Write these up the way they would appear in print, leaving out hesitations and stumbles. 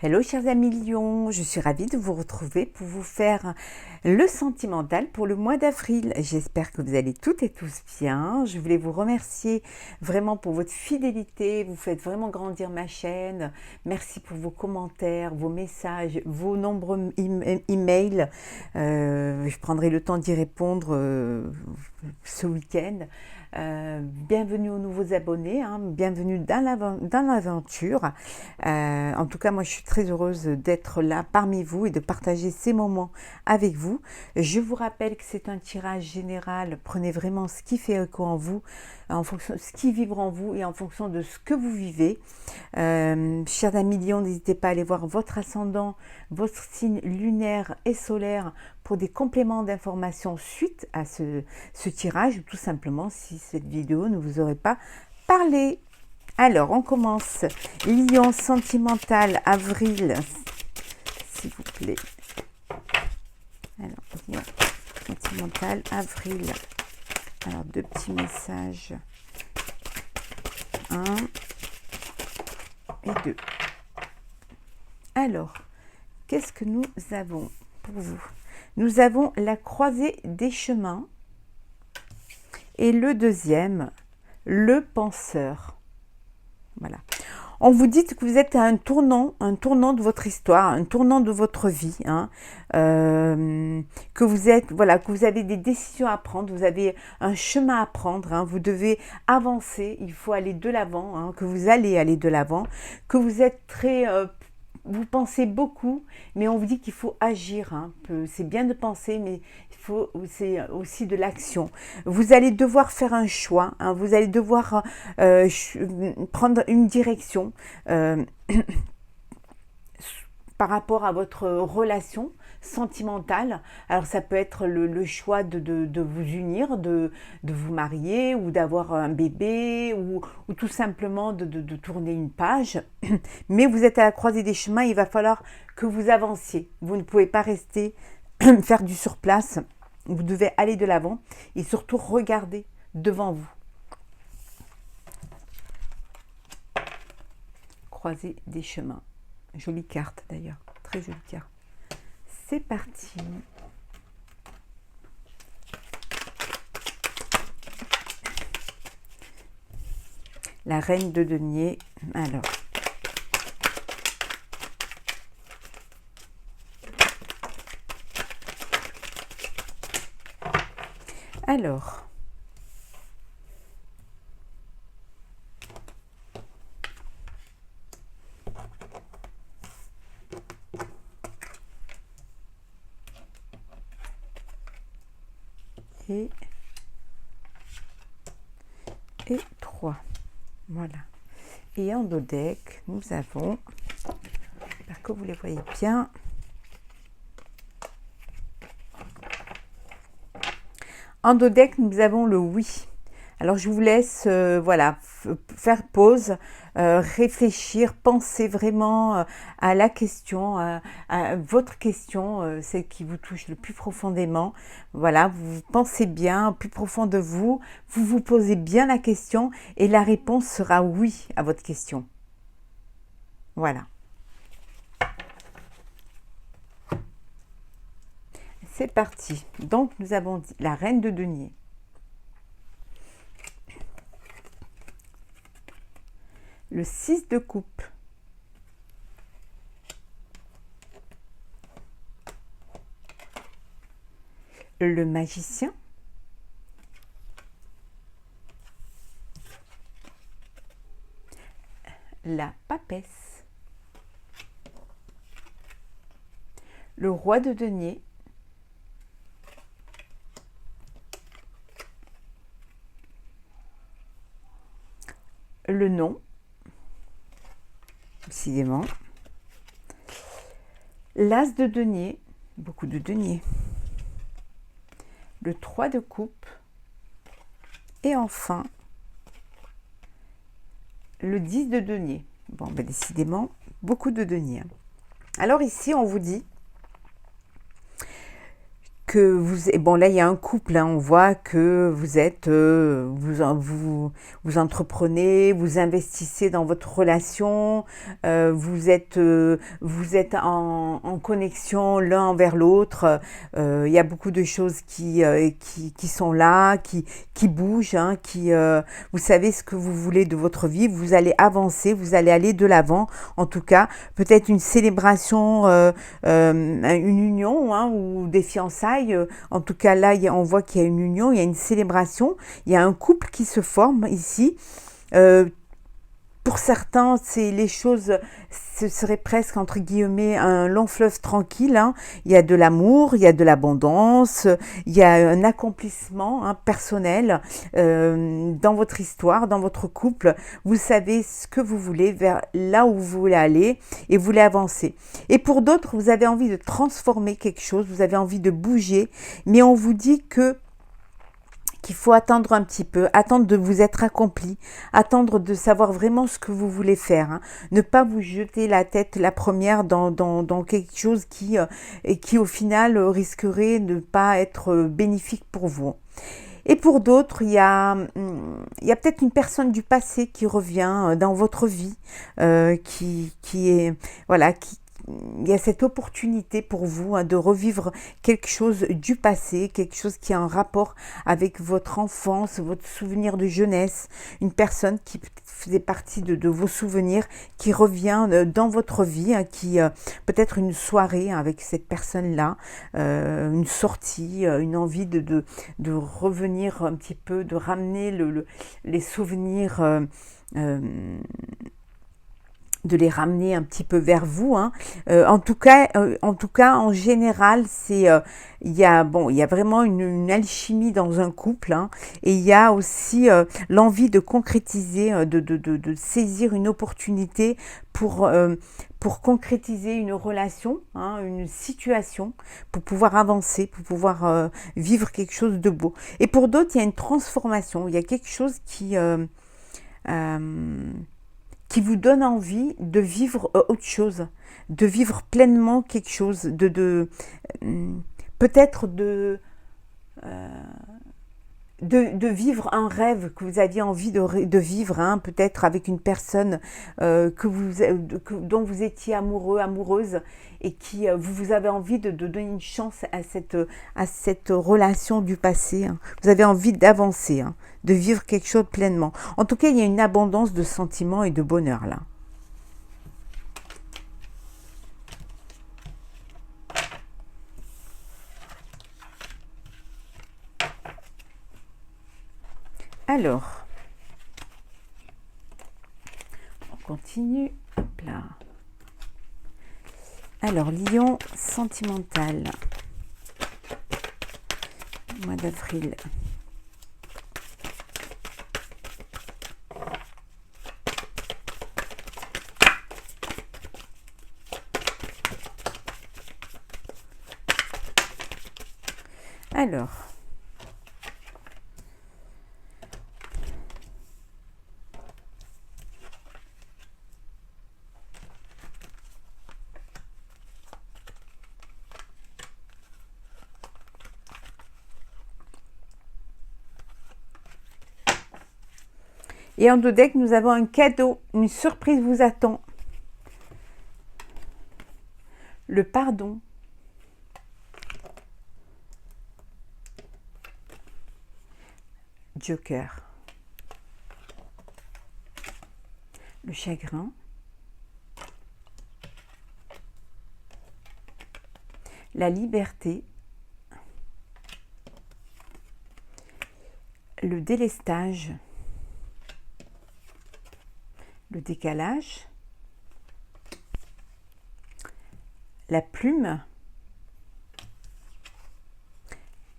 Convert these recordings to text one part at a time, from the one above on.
Hello chers amis lions, je suis ravie de vous retrouver pour vous faire le sentimental pour le mois d'avril. J'espère que vous allez toutes et tous bien. Je voulais vous remercier vraiment pour votre fidélité. Vous faites vraiment grandir ma chaîne. Merci pour vos commentaires, vos messages, vos nombreux emails. Je prendrai le temps d'y répondre ce week-end. Bienvenue aux nouveaux abonnés, bienvenue dans l'aventure. En tout cas, moi je suis très heureuse d'être là parmi vous et de partager ces moments avec vous. Je vous rappelle que c'est un tirage général. Prenez vraiment ce qui fait écho en vous, en fonction de ce qui vibre en vous et en fonction de ce que vous vivez. Chers amis lions, n'hésitez pas à aller voir votre ascendant, votre signe lunaire et solaire pour des compléments d'informations suite à ce tirage, ou tout simplement si cette vidéo ne vous aurait pas parlé. Alors, on commence. Lion sentimental, avril, s'il vous plaît. Alors, Lion sentimental, avril. Alors, deux petits messages. 1 et 2. Alors, qu'est-ce que nous avons pour vous? Nous avons la croisée des chemins. Et le deuxième, le penseur. Voilà. On vous dit que vous êtes à un tournant de votre histoire, un tournant de votre vie, que vous êtes, voilà, que vous avez des décisions à prendre, vous avez un chemin à prendre, vous devez avancer, il faut aller de l'avant, que vous allez aller de l'avant, que vous êtes très vous pensez beaucoup, mais on vous dit qu'il faut agir. C'est bien de penser, mais c'est aussi de l'action. Vous allez devoir faire un choix. Vous allez devoir prendre une direction par rapport à votre relation sentimentale. Alors ça peut être le choix de vous unir, de vous marier ou d'avoir un bébé ou tout simplement de tourner une page. Mais vous êtes à la croisée des chemins, il va falloir que vous avanciez. Vous ne pouvez pas rester faire du surplace. Vous devez aller de l'avant et surtout regarder devant vous. Croisée des chemins. Jolie carte d'ailleurs, très jolie carte. C'est parti. La reine de denier. Alors. Et 3. Voilà. Et en dos deck, nous avons, j'espère que vous les voyez bien, en dos deck, nous avons le oui. Alors, je vous laisse faire pause, réfléchir, penser vraiment à la question, à votre question, celle qui vous touche le plus profondément. Voilà, vous pensez bien, au plus profond de vous, vous vous posez bien la question et la réponse sera oui à votre question. Voilà. C'est parti. Donc, nous avons dit la reine de denier. Le 6 de coupe. Le magicien. La papesse. Le roi de denier. Le nom. Décidément. L'as de denier, beaucoup de deniers. Le 3 de coupe. Et enfin, le 10 de denier. Bon, décidément, beaucoup de deniers. Alors ici, on vous dit, que vous, bon là il y a un couple, hein, on voit que vous êtes, vous entreprenez, vous investissez dans votre relation, vous êtes en connexion l'un envers l'autre. Il y a beaucoup de choses qui sont là, qui bougent, hein, vous savez ce que vous voulez de votre vie, vous allez avancer, vous allez aller de l'avant. En tout cas, peut-être une célébration, une union, hein, ou des fiançailles. En tout cas, là, on voit qu'il y a une union, il y a une célébration, il y a un couple qui se forme ici. Euh, pour certains, les choses, ce serait presque, entre guillemets, un long fleuve tranquille, hein. Il y a de l'amour, il y a de l'abondance, il y a un accomplissement, hein, personnel dans votre histoire, dans votre couple. Vous savez ce que vous voulez, vers là où vous voulez aller, et vous voulez avancer. Et pour d'autres, vous avez envie de transformer quelque chose, vous avez envie de bouger, mais on vous dit qu'il faut attendre un petit peu, attendre de vous être accompli, attendre de savoir vraiment ce que vous voulez faire, hein. Ne pas vous jeter la tête la première dans quelque chose qui au final risquerait de ne pas être bénéfique pour vous. Et pour d'autres, il y a peut-être une personne du passé qui revient dans votre vie, qui est, voilà, il y a cette opportunité pour vous, hein, de revivre quelque chose du passé, quelque chose qui a un rapport avec votre enfance, votre souvenir de jeunesse, une personne qui faisait partie de vos souvenirs, qui revient dans votre vie, hein, peut-être une soirée avec cette personne-là, une sortie, une envie de revenir un petit peu, de ramener les souvenirs, de les ramener un petit peu vers vous, hein. En tout cas, en général, il y a vraiment une alchimie dans un couple, hein, et il y a aussi l'envie de concrétiser, de saisir une opportunité pour concrétiser une relation, hein, une situation, pour pouvoir avancer, pour pouvoir vivre quelque chose de beau. Et pour d'autres, il y a une transformation, il y a quelque chose qui vous donne envie de vivre autre chose, de vivre pleinement quelque chose, peut-être de vivre un rêve que vous aviez envie de vivre, hein, peut-être avec une personne dont vous étiez amoureux, amoureuse, et qui vous avez envie de donner une chance à cette relation du passé, hein. Vous avez envie d'avancer, hein, de vivre quelque chose pleinement. En tout cas, il y a une abondance de sentiments et de bonheur là. Alors, on continue. Hop là. Alors, Lion sentimental. Mois d'avril. Alors, et en dos deck, nous avons un cadeau, une surprise vous attend. Le pardon. Joker. Le chagrin. La liberté. Le délestage. Le décalage. La plume.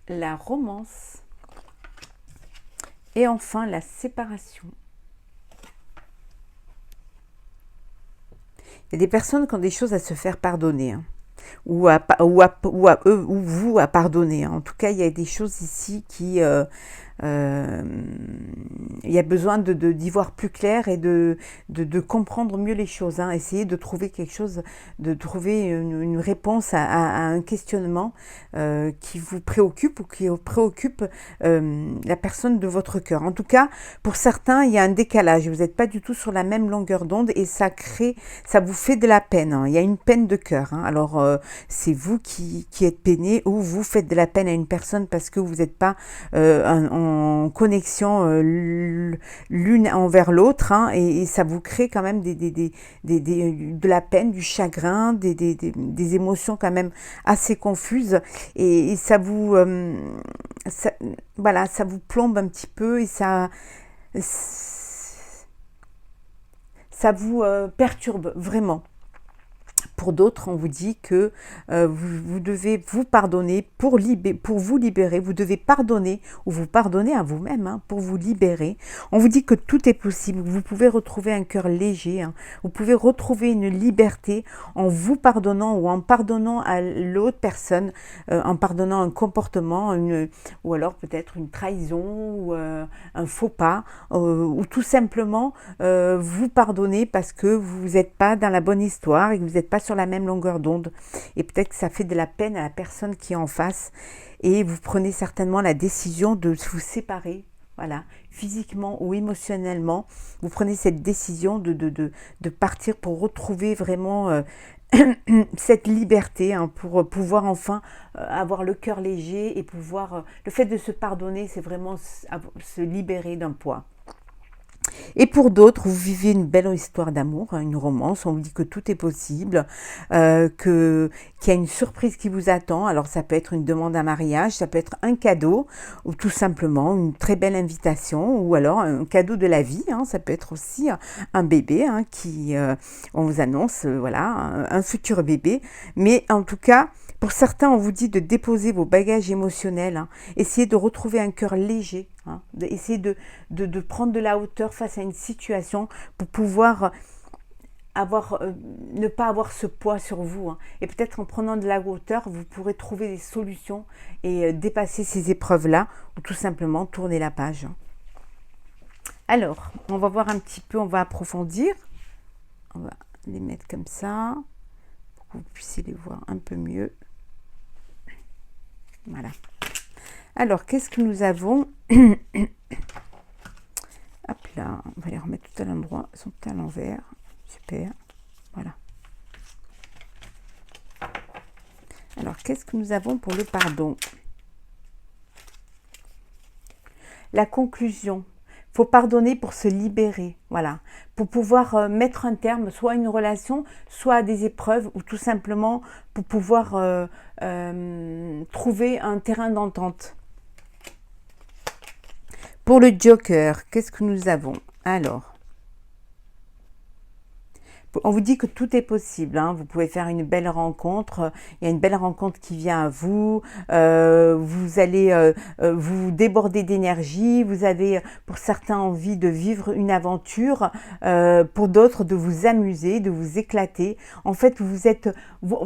La romance. Et enfin, la séparation. Il y a des personnes qui ont des choses à se faire pardonner, hein, ou vous à pardonner, hein. En tout cas, il y a des choses ici il y a besoin d'y voir plus clair et de comprendre mieux les choses. Hein. Essayez de trouver quelque chose, de trouver une réponse à un questionnement qui vous préoccupe ou qui préoccupe la personne de votre cœur. En tout cas, pour certains, il y a un décalage. Vous n'êtes pas du tout sur la même longueur d'onde et ça vous fait de la peine. Hein. Il y a une peine de cœur. Hein. Alors, c'est vous qui êtes peiné ou vous faites de la peine à une personne parce que vous n'êtes pas en connexion l'une envers l'autre, hein, et ça vous crée quand même de la peine, du chagrin, des émotions quand même assez confuses, et ça vous voilà, ça vous plombe un petit peu et ça vous perturbe vraiment. Pour d'autres, on vous dit que vous devez vous pardonner pour vous libérer. Vous devez pardonner ou vous pardonner à vous-même, hein, pour vous libérer. On vous dit que tout est possible. Vous pouvez retrouver un cœur léger. Hein. Vous pouvez retrouver une liberté en vous pardonnant ou en pardonnant à l'autre personne, en pardonnant un comportement, ou alors peut-être une trahison ou un faux pas, ou tout simplement vous pardonner parce que vous n'êtes pas dans la bonne histoire et que vous n'êtes pas sur la même longueur d'onde, et peut-être que ça fait de la peine à la personne qui est en face, et vous prenez certainement la décision de vous séparer, voilà, physiquement ou émotionnellement. Vous prenez cette décision de partir pour retrouver vraiment cette liberté, hein, pour pouvoir enfin avoir le cœur léger et pouvoir, le fait de se pardonner, c'est vraiment se libérer d'un poids. Et pour d'autres, vous vivez une belle histoire d'amour, une romance, on vous dit que tout est possible, qu'il y a une surprise qui vous attend. Alors ça peut être une demande à mariage, ça peut être un cadeau, ou tout simplement une très belle invitation, ou alors un cadeau de la vie, hein. Ça peut être aussi un bébé, hein, on vous annonce, voilà, un futur bébé. Mais en tout cas, pour certains, on vous dit de déposer vos bagages émotionnels, hein. Essayez de retrouver un cœur léger, hein. Essayez de prendre de la hauteur face à une situation pour pouvoir ne pas avoir ce poids sur vous, hein. Et peut-être en prenant de la hauteur, vous pourrez trouver des solutions et dépasser ces épreuves-là, ou tout simplement tourner la page. Alors, on va voir un petit peu, on va approfondir. On va les mettre comme ça, pour que vous puissiez les voir un peu mieux. Voilà. Alors, qu'est-ce que nous avons? Hop là, on va les remettre tout à l'endroit. Ils sont tout à l'envers. Super. Voilà. Alors, qu'est-ce que nous avons pour le pardon? La conclusion. Il faut pardonner pour se libérer, voilà, pour pouvoir mettre un terme soit à une relation, soit à des épreuves, ou tout simplement pour pouvoir trouver un terrain d'entente. Pour le Joker, qu'est-ce que nous avons? Alors, on vous dit que tout est possible, hein. Vous pouvez faire une belle rencontre, il y a une belle rencontre qui vient à vous, vous allez vous déborder d'énergie, vous avez pour certains envie de vivre une aventure, pour d'autres de vous amuser, de vous éclater. En fait,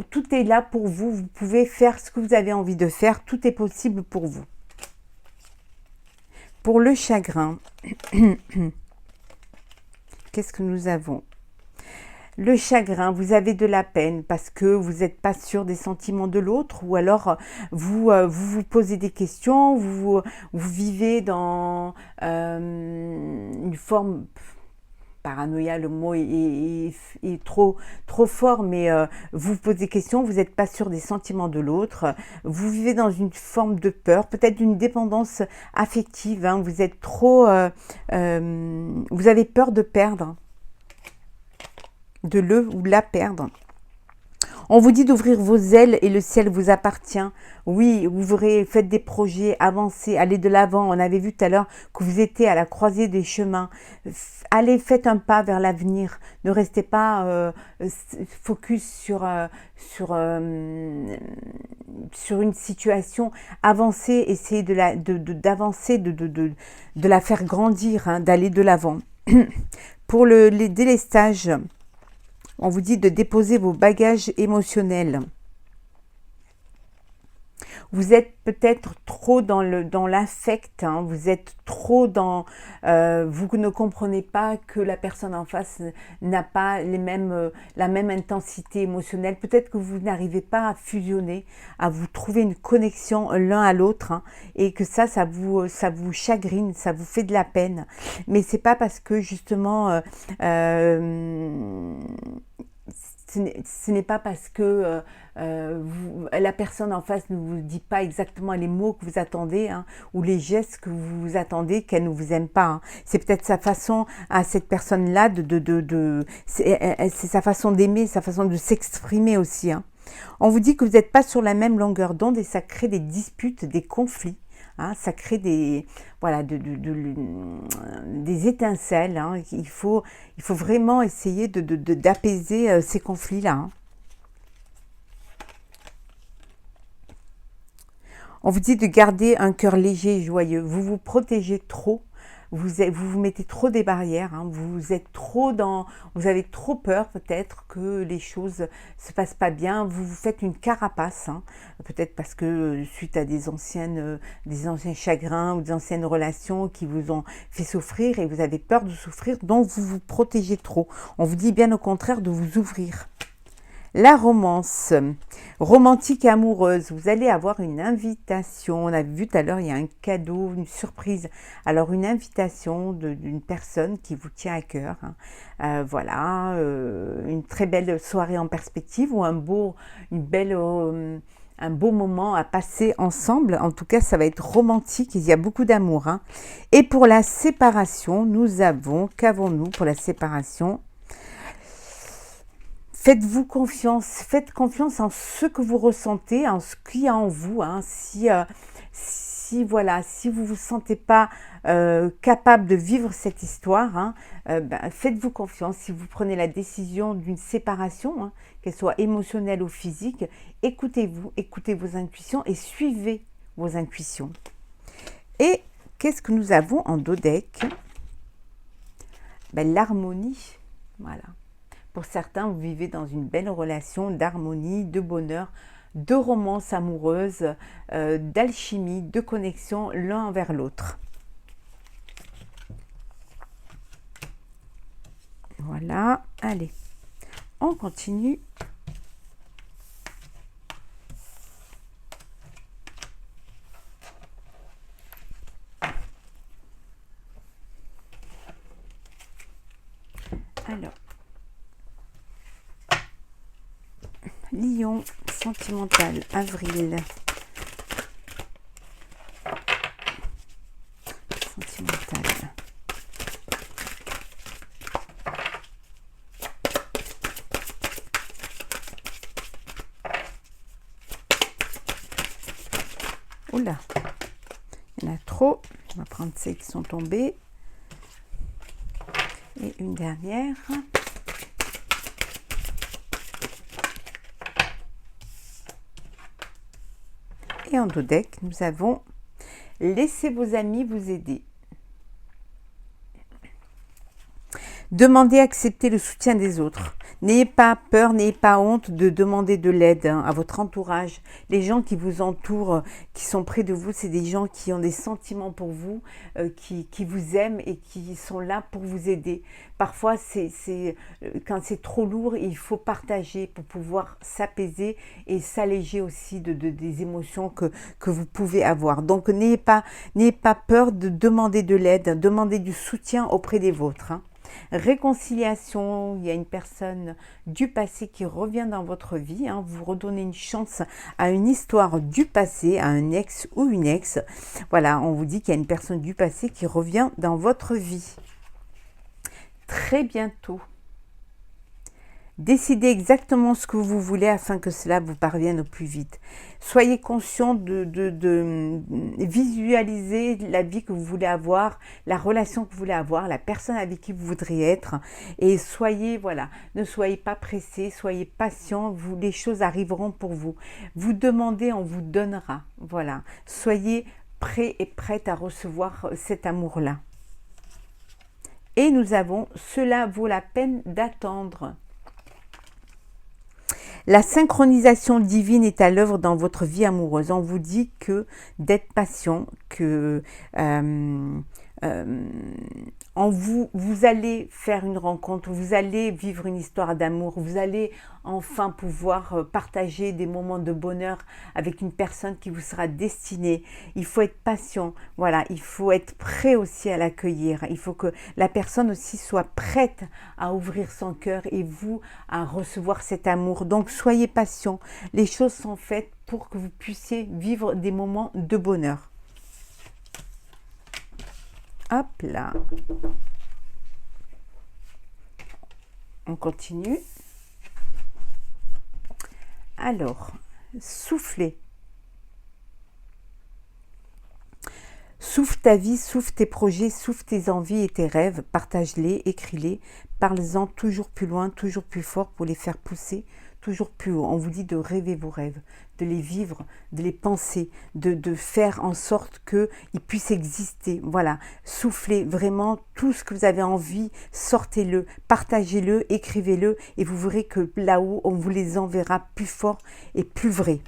tout est là pour vous, vous pouvez faire ce que vous avez envie de faire, tout est possible pour vous. Pour le chagrin, qu'est-ce que nous avons? Le chagrin, vous avez de la peine parce que vous n'êtes pas sûr des sentiments de l'autre, ou alors vous posez des questions, vous vivez dans une forme... Paranoïa, le mot est trop fort, mais vous vous posez des questions, vous n'êtes pas sûr des sentiments de l'autre, vous vivez dans une forme de peur, peut-être d'une dépendance affective, hein, vous êtes trop... vous avez peur de perdre, de le ou la perdre. On vous dit d'ouvrir vos ailes et le ciel vous appartient. Oui, ouvrez, faites des projets, avancez, allez de l'avant. On avait vu tout à l'heure que vous étiez à la croisée des chemins. Allez, faites un pas vers l'avenir. Ne restez pas focus sur une situation. Avancez, essayez d'avancer, de la faire grandir, hein, d'aller de l'avant. Pour les délestages, on vous dit de déposer vos bagages émotionnels. Vous êtes peut-être trop dans l'affect, hein, vous êtes trop dans... vous ne comprenez pas que la personne en face n'a pas la même intensité émotionnelle. Peut-être que vous n'arrivez pas à fusionner, à vous trouver une connexion l'un à l'autre, hein, et que ça vous chagrine, ça vous fait de la peine. Mais c'est pas parce que justement... ce n'est pas parce que la personne en face ne vous dit pas exactement les mots que vous attendez, hein, ou les gestes que vous attendez, qu'elle ne vous aime pas. Hein. C'est peut-être sa façon à cette personne-là c'est sa façon d'aimer, sa façon de s'exprimer aussi. Hein. On vous dit que vous n'êtes pas sur la même longueur d'onde et ça crée des disputes, des conflits. Hein, ça crée des étincelles. Hein. Il faut vraiment essayer d'apaiser ces conflits-là. Hein. On vous dit de garder un cœur léger et joyeux. Vous vous protégez trop. Vous mettez trop des barrières, hein, vous avez trop peur peut-être que les choses se passent pas bien, vous vous faites une carapace, hein, peut-être parce que suite à des anciens chagrins ou des anciennes relations qui vous ont fait souffrir et vous avez peur de souffrir, donc vous vous protégez trop. On vous dit bien au contraire de vous ouvrir. La romance, romantique et amoureuse, vous allez avoir une invitation. On a vu tout à l'heure, il y a un cadeau, une surprise. Alors, une invitation d'une personne qui vous tient à cœur. Hein. Voilà, une très belle soirée en perspective ou un beau moment à passer ensemble. En tout cas, ça va être romantique, il y a beaucoup d'amour. Hein. Et pour la séparation, qu'avons-nous pour la séparation ? Faites-vous confiance, faites confiance en ce que vous ressentez, en ce qu'il y a en vous. Hein. Si vous ne vous sentez pas capable de vivre cette histoire, hein, faites-vous confiance. Si vous prenez la décision d'une séparation, hein, qu'elle soit émotionnelle ou physique, écoutez-vous, écoutez vos intuitions et suivez vos intuitions. Et qu'est-ce que nous avons en dos deck ? L'harmonie, voilà. Pour certains, vous vivez dans une belle relation d'harmonie, de bonheur, de romance amoureuse, d'alchimie, de connexion l'un envers l'autre. Voilà, allez, on continue. Alors. Lion, sentimental, avril. Sentimental. Oula, il y en a trop. On va prendre celles qui sont tombées. Et une dernière. Et en dos deck, nous avons « Laissez vos amis vous aider ». Demandez, acceptez le soutien des autres. N'ayez pas peur, n'ayez pas honte de demander de l'aide à votre entourage. Les gens qui vous entourent, qui sont près de vous, c'est des gens qui ont des sentiments pour vous, qui vous aiment et qui sont là pour vous aider. Parfois, quand c'est trop lourd, il faut partager pour pouvoir s'apaiser et s'alléger aussi des émotions que vous pouvez avoir. Donc, n'ayez pas peur de demander de l'aide, demander du soutien auprès des vôtres. Hein. Réconciliation, il y a une personne du passé qui revient dans votre vie, hein, vous redonnez une chance à une histoire du passé, à un ex ou une ex. Voilà, on vous dit qu'il y a une personne du passé qui revient dans votre vie. Très bientôt. Décidez exactement ce que vous voulez afin que cela vous parvienne au plus vite. Soyez conscient de visualiser la vie que vous voulez avoir, la relation que vous voulez avoir, la personne avec qui vous voudriez être. Et ne soyez pas pressé, soyez patient, les choses arriveront pour vous. Vous demandez, on vous donnera. Voilà, soyez prêt et prête à recevoir cet amour-là. Et nous avons, cela vaut la peine d'attendre. La synchronisation divine est à l'œuvre dans votre vie amoureuse. On vous dit que d'être patient, que euh, vous allez faire une rencontre, vous allez vivre une histoire d'amour, vous allez enfin pouvoir partager des moments de bonheur avec une personne qui vous sera destinée. Il faut être patient, voilà, il faut être prêt aussi à l'accueillir. Il faut que la personne aussi soit prête à ouvrir son cœur et vous à recevoir cet amour. Donc soyez patient. Les choses sont faites pour que vous puissiez vivre des moments de bonheur. Hop là. On continue. Alors, soufflez. Souffle ta vie, souffle tes projets, souffle tes envies et tes rêves. Partage-les, écris-les, parle-en toujours plus loin, toujours plus fort pour les faire pousser toujours plus haut. On vous dit de rêver vos rêves, de les vivre, de les penser, de faire en sorte qu'ils puissent exister. Voilà, soufflez vraiment tout ce que vous avez envie, sortez-le, partagez-le, écrivez-le et vous verrez que là-haut, on vous les enverra plus fort et plus vrai.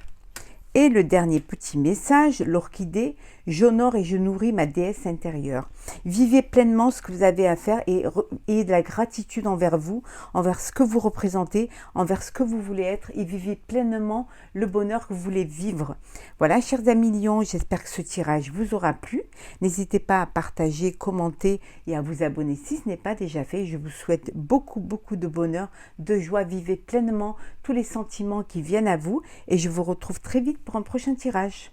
Et le dernier petit message, l'orchidée, j'honore et je nourris ma déesse intérieure. Vivez pleinement ce que vous avez à faire et ayez de la gratitude envers vous, envers ce que vous représentez, envers ce que vous voulez être et vivez pleinement le bonheur que vous voulez vivre. Voilà, chers amis lions, j'espère que ce tirage vous aura plu. N'hésitez pas à partager, commenter et à vous abonner si ce n'est pas déjà fait. Je vous souhaite beaucoup de bonheur, de joie. Vivez pleinement tous les sentiments qui viennent à vous et je vous retrouve très vite pour un prochain tirage.